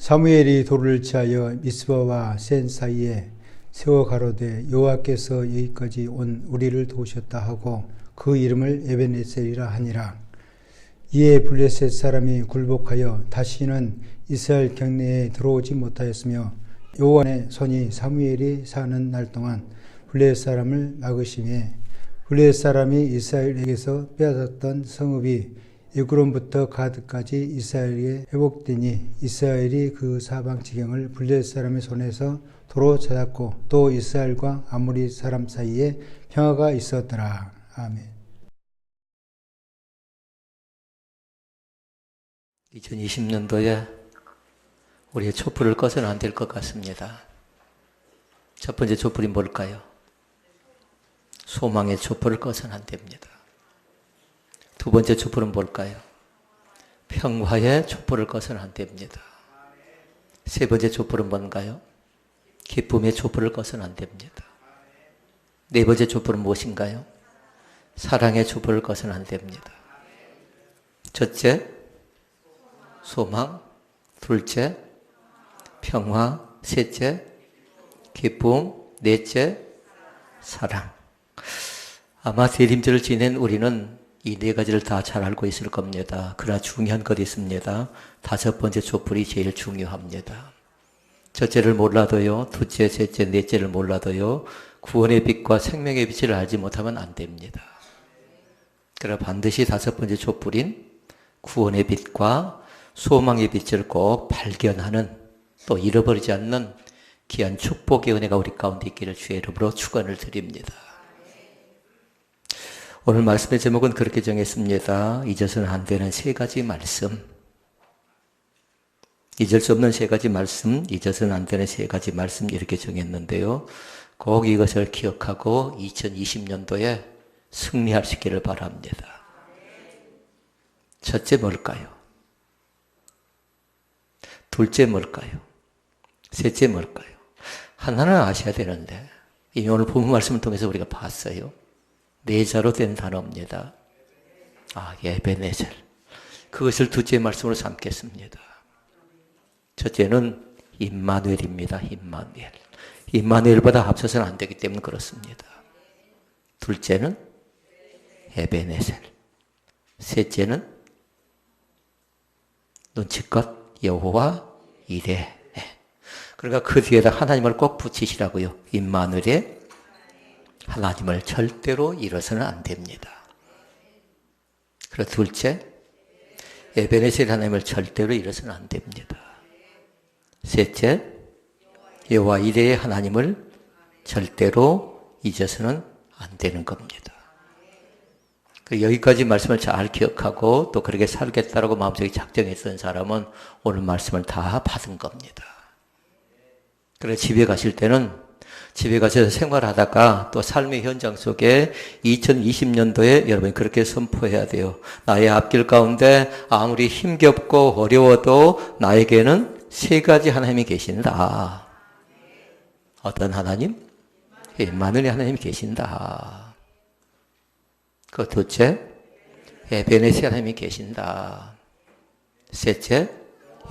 사무엘이 돌을 취하여 미스바와 센 사이에 세워 가로되 여호와께서 여기까지 온 우리를 도우셨다 하고 그 이름을 에벤에셀이라 하니라. 이에 블레셋 사람이 굴복하여 다시는 이스라엘 경내에 들어오지 못하였으며 여호와의 손이 사무엘이 사는 날 동안 블레셋 사람을 막으심에 블레셋 사람이 이스라엘에게서 빼앗았던 성읍이 에그론부터 가드까지 이스라엘에게 회복되니 이스라엘이 그 사방 지경을 블레셋 사람의 손에서 도로 찾았고 또 이스라엘과 아모리 사람 사이에 평화가 있었더라. 아멘. 2020년도에 우리의 촛불을 꺼서는 안 될 것 같습니다. 첫 번째 촛불이 뭘까요? 소망의 촛불을 꺼서는 안 됩니다. 두 번째 촛불은 뭘까요? 평화의 촛불을 꺼서는 안 됩니다. 세 번째 촛불은 뭔가요? 기쁨의 촛불을 꺼서는 안 됩니다. 네 번째 촛불은 무엇인가요? 사랑의 촛불을 꺼서는 안 됩니다. 첫째, 소망. 둘째, 평화. 셋째, 기쁨. 넷째, 사랑. 아마 대림절을 지낸 우리는 이 네 가지를 다 잘 알고 있을 겁니다. 그러나 중요한 것이 있습니다. 다섯 번째 촛불이 제일 중요합니다. 첫째를 몰라도요, 둘째, 셋째, 넷째를 몰라도요, 구원의 빛과 생명의 빛을 알지 못하면 안 됩니다. 그러나 반드시 다섯 번째 촛불인 구원의 빛과 소망의 빛을 꼭 발견하는, 또 잃어버리지 않는 귀한 축복의 은혜가 우리 가운데 있기를 주의 이름으로 축원을 드립니다. 오늘 말씀의 제목은 그렇게 정했습니다. 잊어서는 안 되는 세 가지 말씀. 잊을 수 없는 세 가지 말씀, 잊어서는 안 되는 세 가지 말씀 이렇게 정했는데요. 꼭 이것을 기억하고 2020년도에 승리하시기를 바랍니다. 첫째 뭘까요? 둘째 뭘까요? 셋째 뭘까요? 하나는 아셔야 되는데 이미 오늘 본문 말씀을 통해서 우리가 봤어요. 네 자로 된 단어입니다. 에벤에셀. 그것을 둘째 말씀으로 삼겠습니다. 첫째는 임마누엘입니다. 임마누엘. 임마누엘보다 앞서서는 안 되기 때문에 그렇습니다. 둘째는 에벤에셀. 셋째는 눈치껏 여호와 이레. 그러니까 그 뒤에다 하나님을 꼭 붙이시라고요. 임마누엘의 하나님을 절대로 잃어서는 안 됩니다. 그리고 둘째, 에벤에셀 하나님을 절대로 잃어서는 안 됩니다. 셋째, 여호와 이레의 하나님을 절대로 잊어서는 안 되는 겁니다. 여기까지 말씀을 잘 기억하고 또 그렇게 살겠다라고 마음속에 작정했던 사람은 오늘 말씀을 다 받은 겁니다. 그래서 집에 가실 때는 집에 가셔서 생활하다가 또 삶의 현장 속에 2020년도에 여러분이 그렇게 선포해야 돼요. 나의 앞길 가운데 아무리 힘겹고 어려워도 나에게는 세 가지 하나님이 계신다. 어떤 하나님? 임마누엘의 하나님이 계신다. 그 둘째, 에벤에셀 하나님이 계신다. 셋째,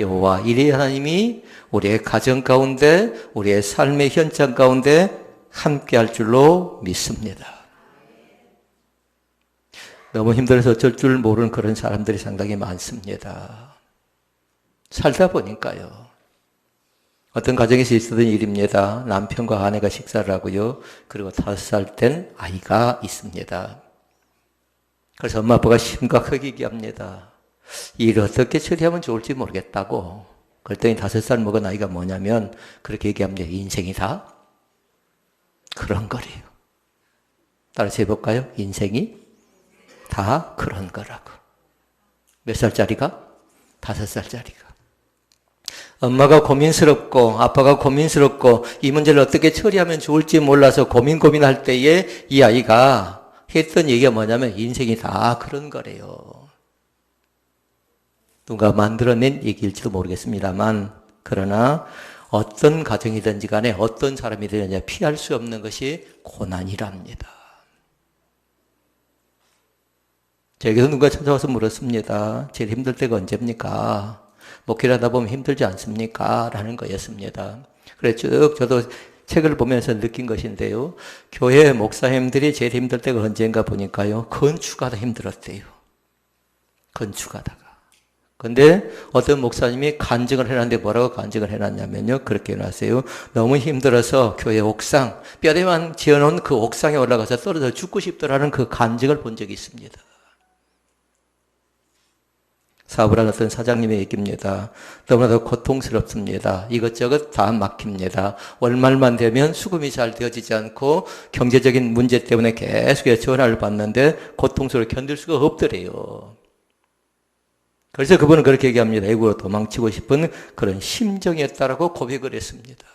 여호와 이레 하나님이 우리의 가정 가운데, 우리의 삶의 현장 가운데 함께 할 줄로 믿습니다. 너무 힘들어서 어쩔 줄 모르는 그런 사람들이 상당히 많습니다. 살다 보니까요. 어떤 가정에서 있었던 일입니다. 남편과 아내가 식사를 하고요. 그리고 5살 된 아이가 있습니다. 그래서 엄마 아빠가 심각하게 얘기합니다. 일을 어떻게 처리하면 좋을지 모르겠다고. 그랬더니 5살 먹은 아이가 뭐냐면 그렇게 얘기합니다. 인생이 다 그런 거래요. 따라서 해볼까요? 인생이 다 그런 거라고. 몇 살짜리가? 5살짜리가. 엄마가 고민스럽고 아빠가 고민스럽고 이 문제를 어떻게 처리하면 좋을지 몰라서 고민할 때에 이 아이가 했던 얘기가 뭐냐면 인생이 다 그런 거래요. 누가 만들어낸 얘기일지도 모르겠습니다만 그러나 어떤 가정이든지 간에 어떤 사람이든지 피할 수 없는 것이 고난이랍니다. 저에게서 누가 찾아와서 물었습니다. 제일 힘들 때가 언제입니까? 목회를 하다 보면 힘들지 않습니까? 라는 거였습니다. 그래서 쭉 저도 책을 보면서 느낀 것인데요. 교회 목사님들이 제일 힘들 때가 언제인가 보니까요. 건축하다 힘들었대요. 건축하다가. 근데 어떤 목사님이 간증을 해놨는데 뭐라고 간증을 해놨냐면요. 그렇게 해놨어요. 너무 힘들어서 교회 옥상, 뼈대만 지어놓은 그 옥상에 올라가서 떨어져 죽고 싶더라는 그 간증을 본 적이 있습니다. 사업을 하는 어떤 사장님의 얘기입니다. 너무나도 고통스럽습니다. 이것저것 다 막힙니다. 월말만 되면 수금이 잘 되어지지 않고 경제적인 문제 때문에 계속해서 전화를 받는데 고통스럽게 견딜 수가 없더래요. 그래서 그분은 그렇게 얘기합니다. 외국으로 도망치고 싶은 그런 심정이었다라고 고백을 했습니다.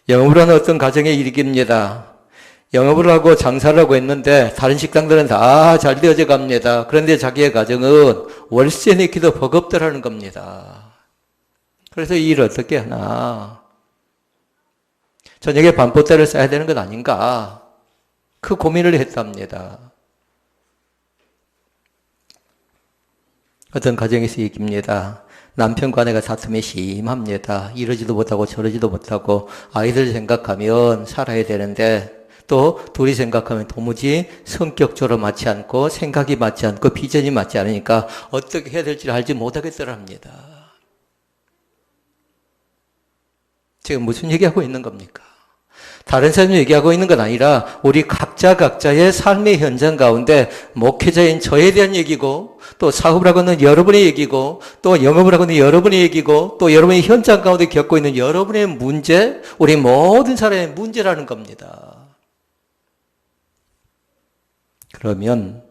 영업을 하는 어떤 가정의 일기입니다. 영업을 하고 장사를 하고 했는데 다른 식당들은 다 잘 되어져 갑니다. 그런데 자기의 가정은 월세 내기도 버겁더라는 겁니다. 그래서 이 일을 어떻게 하나. 저녁에 반포대를 써야 되는 건 아닌가. 그 고민을 했답니다. 어떤 가정에서 얘기입니다. 남편과 아내가 다툼이 심합니다. 이러지도 못하고 저러지도 못하고 아이들 생각하면 살아야 되는데 또 둘이 생각하면 도무지 성격적으로 맞지 않고 생각이 맞지 않고 비전이 맞지 않으니까 어떻게 해야 될지 알지 못하겠더랍니다. 지금 무슨 얘기하고 있는 겁니까? 다른 사람이 얘기하고 있는 건 아니라 우리 각자의 삶의 현장 가운데 목회자인 저에 대한 얘기고 또 사업을 하고 있는 여러분의 얘기고 또 영업을 하고 있는 여러분의 얘기고 또 여러분이 현장 가운데 겪고 있는 여러분의 문제, 우리 모든 사람의 문제라는 겁니다. 그러면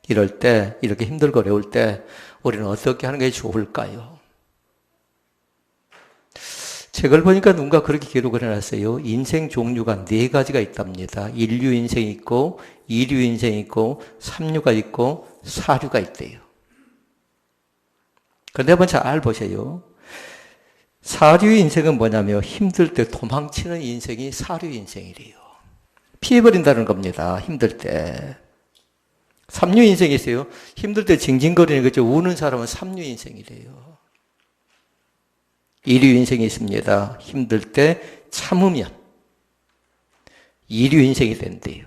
이럴 때, 이렇게 힘들고 어려울 때 우리는 어떻게 하는 게 좋을까요? 책을 보니까 누군가 그렇게 기록을 해놨어요. 인생 종류가 4가지가 있답니다. 인류 인생이 있고, 이류 인생이 있고, 삼류가 있고, 사류가 있대요. 그런데 한번 잘 보세요. 사류 인생은 뭐냐면 힘들 때 도망치는 인생이 사류 인생이래요. 피해버린다는 겁니다. 힘들 때. 삼류 인생이 있어요. 힘들 때 징징거리는 거죠. 우는 사람은 삼류 인생이래요. 이류 인생이 있습니다. 힘들 때 참으면 이류 인생이 된대요.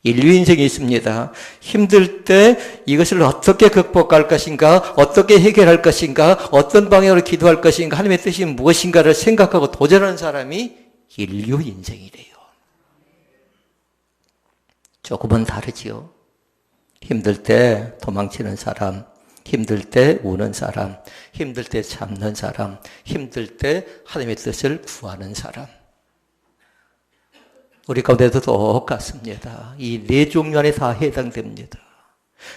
인류 인생이 있습니다. 힘들 때 이것을 어떻게 극복할 것인가, 어떻게 해결할 것인가, 어떤 방향으로 기도할 것인가, 하나님의 뜻이 무엇인가를 생각하고 도전하는 사람이 인류 인생이래요. 조금은 다르지요. 힘들 때 도망치는 사람, 힘들 때 우는 사람, 힘들 때 참는 사람, 힘들 때 하나님의 뜻을 구하는 사람. 우리 가운데도 똑같습니다. 이 4종류 안에 다 해당됩니다.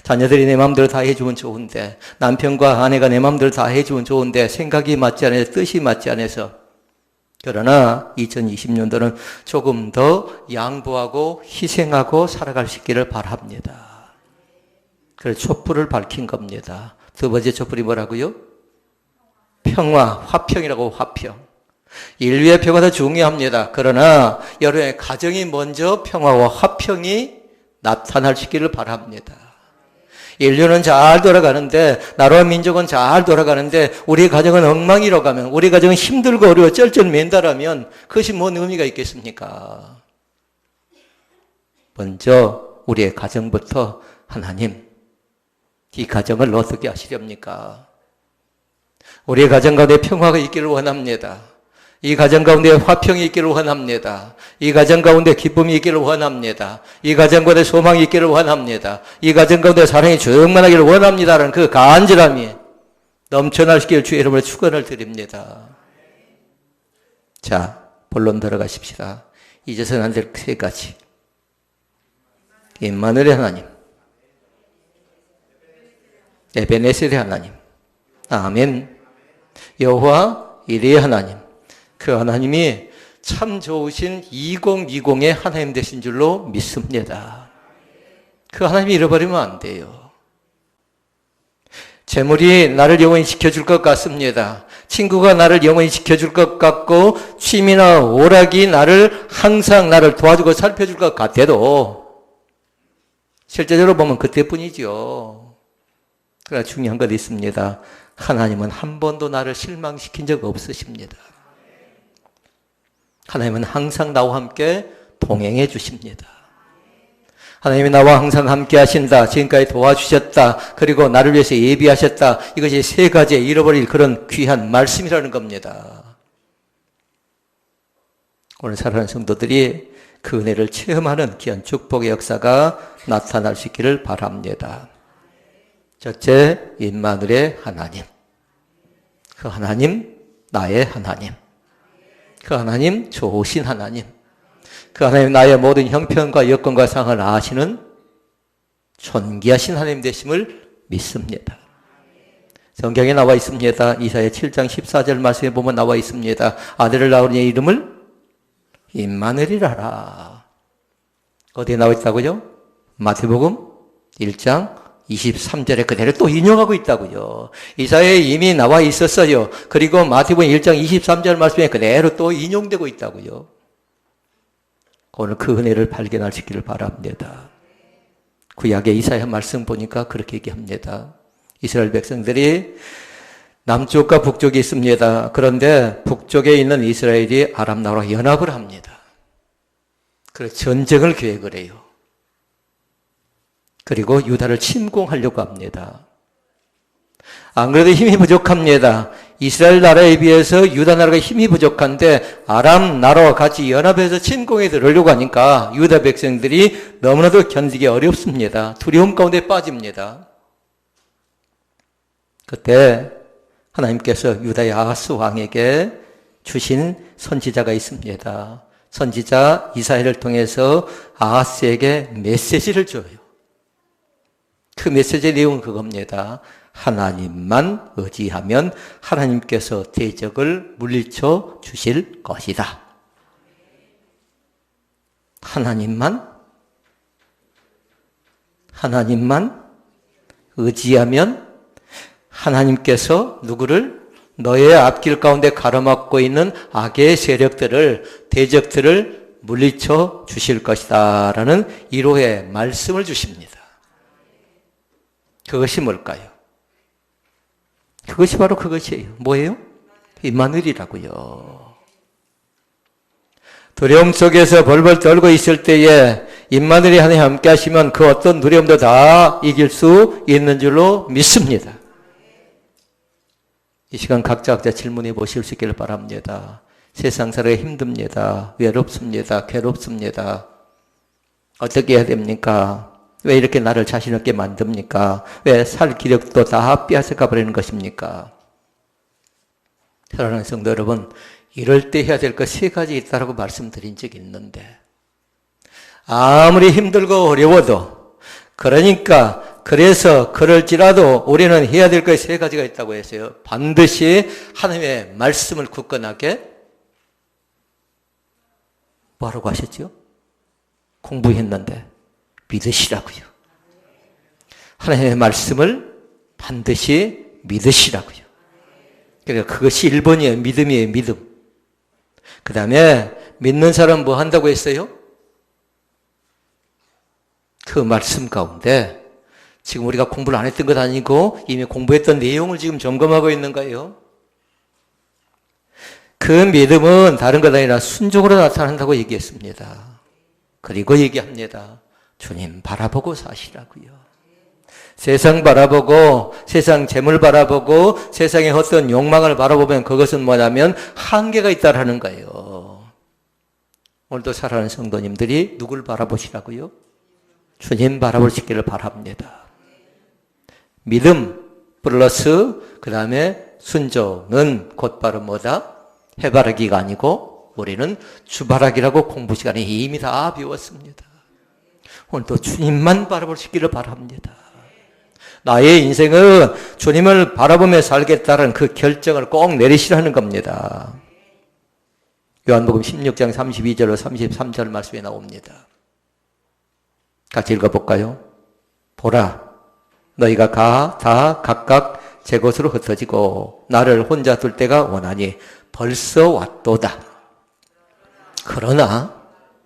자녀들이 내 마음대로 다 해주면 좋은데, 남편과 아내가 내 마음대로 다 해주면 좋은데 생각이 맞지 않아서, 뜻이 맞지 않아서, 그러나 2020년도는 조금 더 양보하고 희생하고 살아갈 수 있기를 바랍니다. 그래서 촛불을 밝힌 겁니다. 두 번째 촛불이 뭐라고요? 평화, 화평이라고. 화평. 인류의 평화도 중요합니다. 그러나 여러분의 가정이 먼저 평화와 화평이 나타날 수 있기를 바랍니다. 인류는 잘 돌아가는데, 나라와 민족은 잘 돌아가는데 우리 가정은 엉망이로 가면, 우리 가정은 힘들고 어려워 쩔쩔맨다라면 그것이 뭔 의미가 있겠습니까? 먼저 우리의 가정부터 하나님, 이 가정을 어떻게 하시렵니까? 우리의 가정 가운데 평화가 있기를 원합니다. 이 가정 가운데 화평이 있기를 원합니다. 이 가정 가운데 기쁨이 있기를 원합니다. 이 가정 가운데 소망이 있기를 원합니다. 이 가정 가운데 사랑이 충만하기를 원합니다라는 그 간절함이 넘쳐나시기를 주의 이름으로 축원을 드립니다. 자, 본론 들어가십시다. 잊어서는 안 될 3가지. 임마누엘의 하나님, 에베네셀의 하나님, 아멘. 여호와 이레의 하나님, 그 하나님이 참 좋으신 2020의 하나님 되신 줄로 믿습니다. 그 하나님이 잃어버리면 안 돼요. 재물이 나를 영원히 지켜줄 것 같습니다. 친구가 나를 영원히 지켜줄 것 같고 취미나 오락이 항상 나를 도와주고 살펴줄 것 같아도 실제적으로 보면 그때뿐이죠. 그러나 중요한 것 있습니다. 하나님은 한 번도 나를 실망시킨 적 없으십니다. 하나님은 항상 나와 함께 동행해 주십니다. 하나님이 나와 항상 함께 하신다. 지금까지 도와주셨다. 그리고 나를 위해서 예비하셨다. 이것이 세 가지의 잃어버릴 그런 귀한 말씀이라는 겁니다. 오늘 사랑하는 성도들이 그 은혜를 체험하는 귀한 축복의 역사가 나타날 수 있기를 바랍니다. 첫째, 임마누엘의 하나님. 그 하나님, 나의 하나님. 그 하나님, 좋으신 하나님. 그 하나님 나의 모든 형편과 여건과 상을 아시는 존귀하신 하나님 되심을 믿습니다. 성경에 나와 있습니다. 이사야 7장 14절 말씀에 보면 나와 있습니다. 아들을 낳으니 이름을 임마누엘이라 하라. 어디에 나와 있다고요? 마태복음 1장 23절에 그대로 또 인용하고 있다고요. 이사야에 이미 나와 있었어요. 그리고 마태복음 1장 23절 말씀에 그대로 또 인용되고 있다고요. 오늘 그 은혜를 발견할 수 있기를 바랍니다. 구약의 이사야 말씀 보니까 그렇게 얘기합니다. 이스라엘 백성들이 남쪽과 북쪽이 있습니다. 그런데 북쪽에 있는 이스라엘이 아람 나라와 연합을 합니다. 그래서 전쟁을 계획을 해요. 그리고 유다를 침공하려고 합니다. 안 그래도 힘이 부족합니다. 이스라엘 나라에 비해서 유다 나라가 힘이 부족한데 아람 나라와 같이 연합해서 침공에 들어오려고 하니까 유다 백성들이 너무나도 견디기 어렵습니다. 두려움 가운데 빠집니다. 그때 하나님께서 유다의 아하스 왕에게 주신 선지자가 있습니다. 선지자 이사야를 통해서 아하스에게 메시지를 줘요. 그 메시지의 내용은 그겁니다. 하나님만 의지하면 하나님께서 대적을 물리쳐 주실 것이다. 하나님만 의지하면 하나님께서 누구를 너의 앞길 가운데 가로막고 있는 악의 세력들을 대적들을 물리쳐 주실 것이다 라는 위로의 말씀을 주십니다. 그것이 뭘까요? 그것이 바로 그것이에요. 뭐예요? 임마누엘이라고요. 두려움 속에서 벌벌 떨고 있을 때에 임마누엘이 하나님 함께 하시면 그 어떤 두려움도 다 이길 수 있는 줄로 믿습니다. 이 시간 각자 질문해 보실 수 있기를 바랍니다. 세상 살아가 힘듭니다. 외롭습니다. 괴롭습니다. 어떻게 해야 됩니까? 왜 이렇게 나를 자신 없게 만듭니까? 왜 살 기력도 다 빼앗아가 버리는 것입니까? 사랑하는 성도 여러분, 이럴 때 해야 될 것 세 가지 있다라고 말씀드린 적이 있는데 아무리 힘들고 어려워도 그래서 그럴지라도 우리는 해야 될 것 세 가지가 있다고 했어요. 반드시 하나님의 말씀을 굳건하게 뭐라고 하셨죠? 공부했는데 믿으시라고요. 하나님의 말씀을 반드시 믿으시라고요. 그러니까 그것이 1번이에요. 믿음이에요. 믿음. 그 다음에 믿는 사람 뭐 한다고 했어요? 그 말씀 가운데 지금 우리가 공부를 안 했던 것 아니고 이미 공부했던 내용을 지금 점검하고 있는 거예요. 그 믿음은 다른 것 아니라 순종으로 나타난다고 얘기했습니다. 그리고 얘기합니다. 주님 바라보고 사시라고요. 세상 바라보고 세상 재물 바라보고 세상의 어떤 욕망을 바라보면 그것은 뭐냐면 한계가 있다라는 거예요. 오늘도 사랑하는 성도님들이 누굴 바라보시라고요? 주님 바라보시기를 바랍니다. 믿음 플러스 그 다음에 순종은 곧바로 뭐다? 해바라기가 아니고 우리는 주바라기라고 공부 시간에 이미 다 배웠습니다. 오늘도 주님만 바라보시기를 바랍니다. 나의 인생은 주님을 바라보며 살겠다는 그 결정을 꼭 내리시라는 겁니다. 요한복음 16장 32절로 33절 말씀에 나옵니다. 같이 읽어볼까요? 보라, 너희가 다 각각 제 곳으로 흩어지고 나를 혼자 둘 때가 원하니 벌써 왔도다.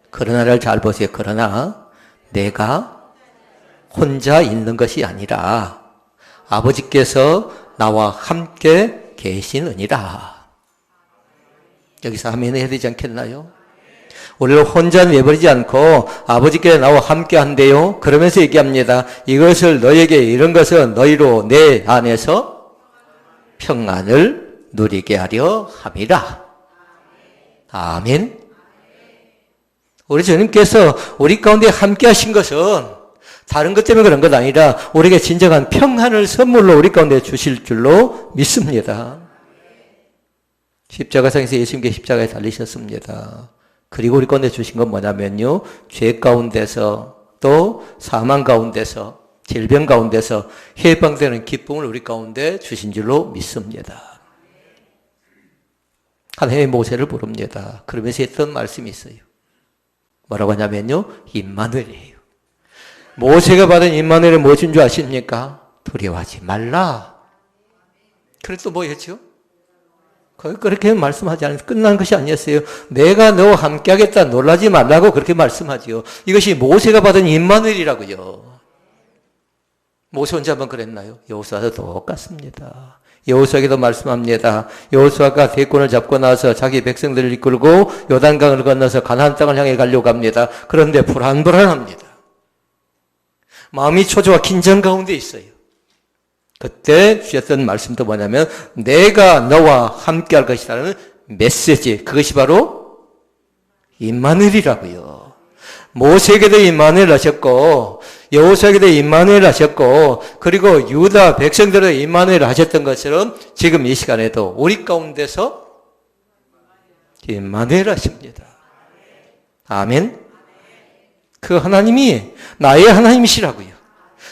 그러나를 잘 보세요. 그러나 내가 혼자 있는 것이 아니라 아버지께서 나와 함께 계시느니라. 여기서 아멘 해야 되지 않겠나요? 우리를 혼자 내버리지 않고 아버지께서 나와 함께 한대요. 그러면서 얘기합니다. 이것을 너에게 이런 것은 너희로 내 안에서 평안을 누리게 하려 함이라. 아멘. 우리 주님께서 우리 가운데 함께 하신 것은 다른 것 때문에 그런 것 아니라 우리에게 진정한 평안을 선물로 우리 가운데 주실 줄로 믿습니다. 십자가상에서 예수님께 십자가에 달리셨습니다. 그리고 우리 가운데 주신 건 뭐냐면요. 죄 가운데서 또 사망 가운데서 질병 가운데서 해방되는 기쁨을 우리 가운데 주신 줄로 믿습니다. 하나님의 모세를 부릅니다. 그러면서 했던 말씀이 있어요. 뭐라고 하냐면요. 임마누엘이에요. 모세가 받은 임마누엘은 무엇인 줄 아십니까? 두려워하지 말라. 그래서 또 뭐 했죠? 그렇게 말씀하지 않아서 끝난 것이 아니었어요. 내가 너와 함께 하겠다. 놀라지 말라고 그렇게 말씀하지요. 이것이 모세가 받은 임마누엘이라고요. 모세 혼자만 그랬나요? 여호수아도 똑같습니다. 여호수아에게도 말씀합니다. 여호수아가 대권을 잡고 나서 자기 백성들을 이끌고 요단강을 건너서 가나안 땅을 향해 가려고 합니다. 그런데 불안합니다. 마음이 초조와 긴장 가운데 있어요. 그때 주셨던 말씀도 뭐냐면 내가 너와 함께 할 것이라는 메시지, 그것이 바로 임마누엘이라고요. 모세에게도 임마누엘 하셨고 여호수아에게도 임마누엘 하셨고 그리고 유다 백성들에게 임마누엘 하셨던 것처럼 지금 이 시간에도 우리 가운데서 임마누엘 하십니다. 아멘. 그 하나님이 나의 하나님이시라고요.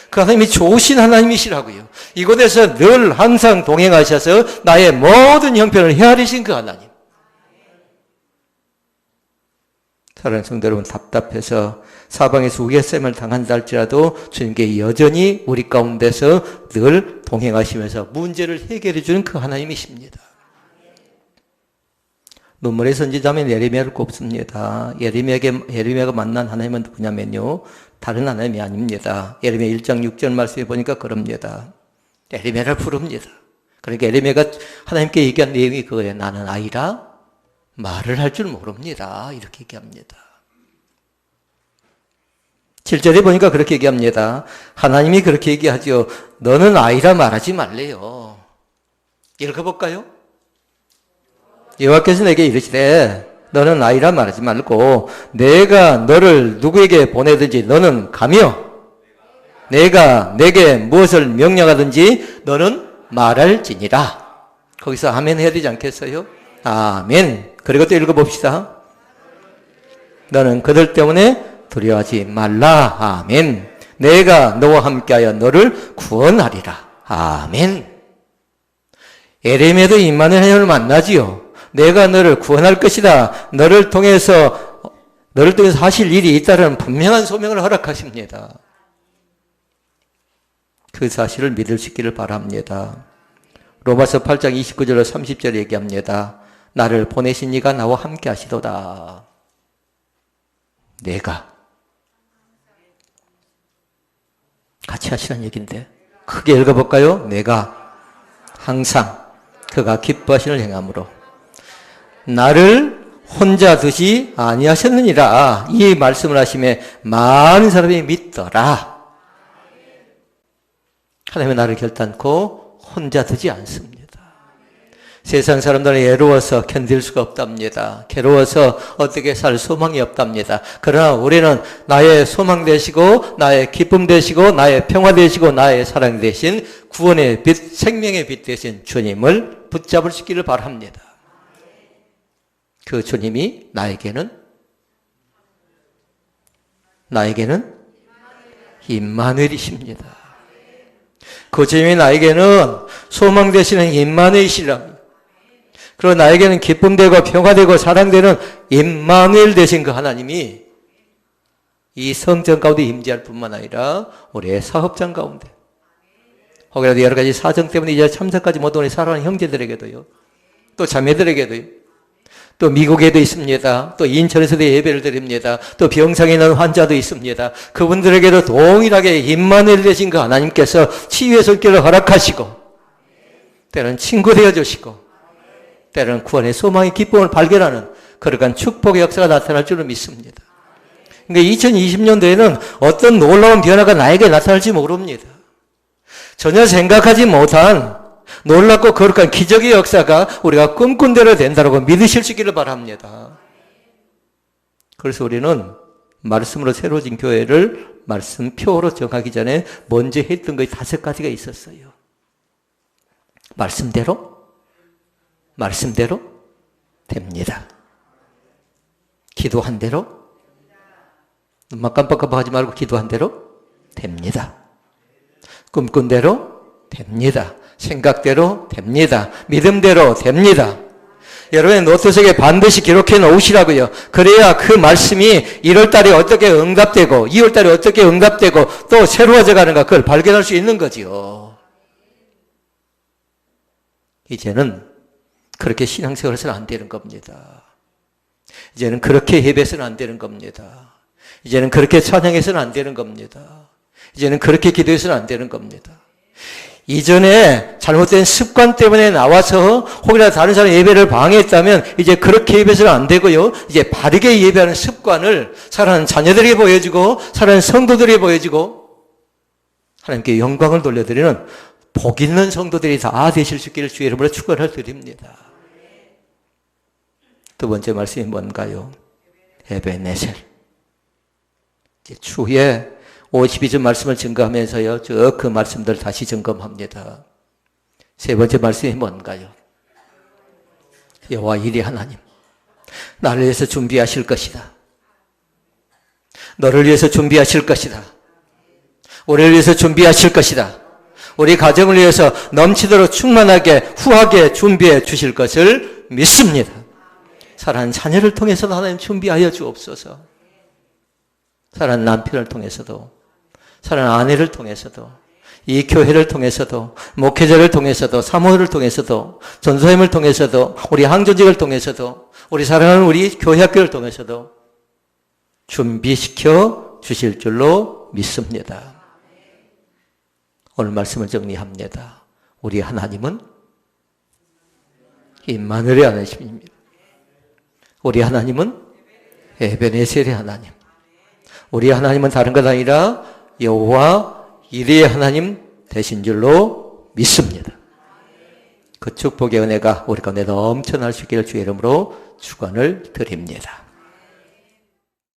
그 하나님이 좋으신 하나님이시라고요. 이곳에서 늘 항상 동행하셔서 나의 모든 형편을 헤아리신 그 하나님. 사랑하는 성도 여러분, 답답해서 사방에서 우겨쌤을 당한다 할지라도 주님께 여전히 우리 가운데서 늘 동행하시면서 문제를 해결해 주는 그 하나님이십니다. 눈물의 선지자면 예레미야를 꼽습니다. 예레미야가 만난 하나님은 누구냐면요. 다른 하나님이 아닙니다. 예레미야 1장 6절 말씀에 보니까 그럽니다. 예레미야를 부릅니다. 그러니까 예레미야가 하나님께 얘기한 내용이 그거예요. 나는 아이라 말을 할 줄 모릅니다. 이렇게 얘기합니다. 7절에 보니까 그렇게 얘기합니다. 하나님이 그렇게 얘기하죠. 너는 아이라 말하지 말래요. 읽어볼까요? 여호와께서 내게 이르시되 너는 아이라 말하지 말고 내가 너를 누구에게 보내든지 너는 가며 내가 내게 무엇을 명령하든지 너는 말할지니라. 거기서 아멘 해야 되지 않겠어요? 아멘. 그리고 또 읽어봅시다. 너는 그들 때문에 두려워하지 말라. 아멘. 내가 너와 함께하여 너를 구원하리라. 아멘. 예레미야도 임마누엘 하나님을 만나지요. 내가 너를 구원할 것이다. 너를 통해서 하실 일이 있다는 분명한 소명을 허락하십니다. 그 사실을 믿을 수 있기를 바랍니다. 로마서 8장 29절로 30절에 얘기합니다. 나를 보내신 이가 나와 함께 하시도다. 내가 같이 하시라는 얘기인데 크게 읽어볼까요? 내가 항상 그가 기뻐하시는 행함으로 나를 혼자 두지 아니하셨느니라. 이 말씀을 하심에 많은 사람이 믿더라. 하나님은 나를 결단코 혼자 두지 않습니다. 세상 사람들은 외로워서 견딜 수가 없답니다. 괴로워서 어떻게 살 소망이 없답니다. 그러나 우리는 나의 소망 되시고 나의 기쁨 되시고 나의 평화 되시고 나의 사랑 되신 구원의 빛, 생명의 빛 되신 주님을 붙잡을 수 있기를 바랍니다. 그 주님이 나에게는 임마누엘이십니다. 그 주님이 나에게는 소망 되시는 임마누엘이시랍니다. 그리고 나에게는 기쁨 되고 평화 되고 사랑되는 임마누엘 되신 그 하나님이 이 성전 가운데 임재할 뿐만 아니라 우리의 사업장 가운데 혹여라도 여러 가지 사정 때문에 이제 참석하지 못한 우리 사랑하는 형제들에게도요. 또 자매들에게도요. 또 미국에도 있습니다. 또 인천에서도 예배를 드립니다. 또 병상에 있는 환자도 있습니다. 그분들에게도 동일하게 임마누엘 되신 그 하나님께서 치유의 손길을 허락하시고 때로는 친구 되어주시고 때로는 구원의 소망의 기쁨을 발견하는 그러한 축복의 역사가 나타날 줄로 믿습니다. 그러니까 2020년도에는 어떤 놀라운 변화가 나에게 나타날지 모릅니다. 전혀 생각하지 못한 놀랍고 거룩한 기적의 역사가 우리가 꿈꾼 대로 된다고 믿으실 수 있기를 바랍니다. 그래서 우리는 말씀으로 새로워진 교회를 말씀표로 정하기 전에 먼저 했던 것이 5가지가 있었어요. 말씀대로 됩니다. 기도한 대로, 눈만 깜빡깜빡하지 말고 기도한 대로 됩니다. 꿈꾼 대로 됩니다. 생각대로 됩니다. 믿음대로 됩니다. 여러분의 노트석에 반드시 기록해 놓으시라고요. 그래야 그 말씀이 1월달에 어떻게 응답되고 2월달에 어떻게 응답되고 또 새로워져 가는가 그걸 발견할 수 있는 거지요. 이제는 그렇게 신앙생활을 해서는 안 되는 겁니다. 이제는 그렇게 예배해서는 안 되는 겁니다. 이제는 그렇게 찬양해서는 안 되는 겁니다. 이제는 그렇게 기도해서는 안 되는 겁니다. 이전에 잘못된 습관 때문에 나와서 혹이라도 다른 사람 예배를 방해했다면 이제 그렇게 예배해서는 안 되고요. 이제 바르게 예배하는 습관을 사랑하는 자녀들에게 보여주고 사랑하는 성도들에게 보여주고 하나님께 영광을 돌려드리는 복 있는 성도들이 다 되실 수 있기를 주의 이름으로 축원을 드립니다. 두 번째 말씀이 뭔가요? 에베네셀. 추후에 52절 말씀을 증거하면서요. 저 그 말씀들 다시 점검합니다. 세 번째 말씀이 뭔가요? 여호와 이레 하나님. 나를 위해서 준비하실 것이다. 너를 위해서 준비하실 것이다. 우리를 위해서 준비하실 것이다. 우리 가정을 위해서 넘치도록 충만하게 후하게 준비해 주실 것을 믿습니다. 사랑하는 자녀를 통해서도 하나님 준비하여 주옵소서. 사랑하는 남편을 통해서도 사랑하는 아내를 통해서도 이 교회를 통해서도 목회자를 통해서도 사모를 통해서도 전소임을 통해서도 우리 항조직을 통해서도 우리 사랑하는 우리 교회 학교를 통해서도 준비시켜 주실 줄로 믿습니다. 오늘 말씀을 정리합니다. 우리 하나님은 임마누엘의 하나님입니다. 우리 하나님은 에베네셀의 하나님. 우리 하나님은 다른 것 아니라 여호와 이레의 하나님 되신 줄로 믿습니다. 그 축복의 은혜가 우리 가운데 넘쳐날 수 있기를 주의 이름으로 축원을 드립니다.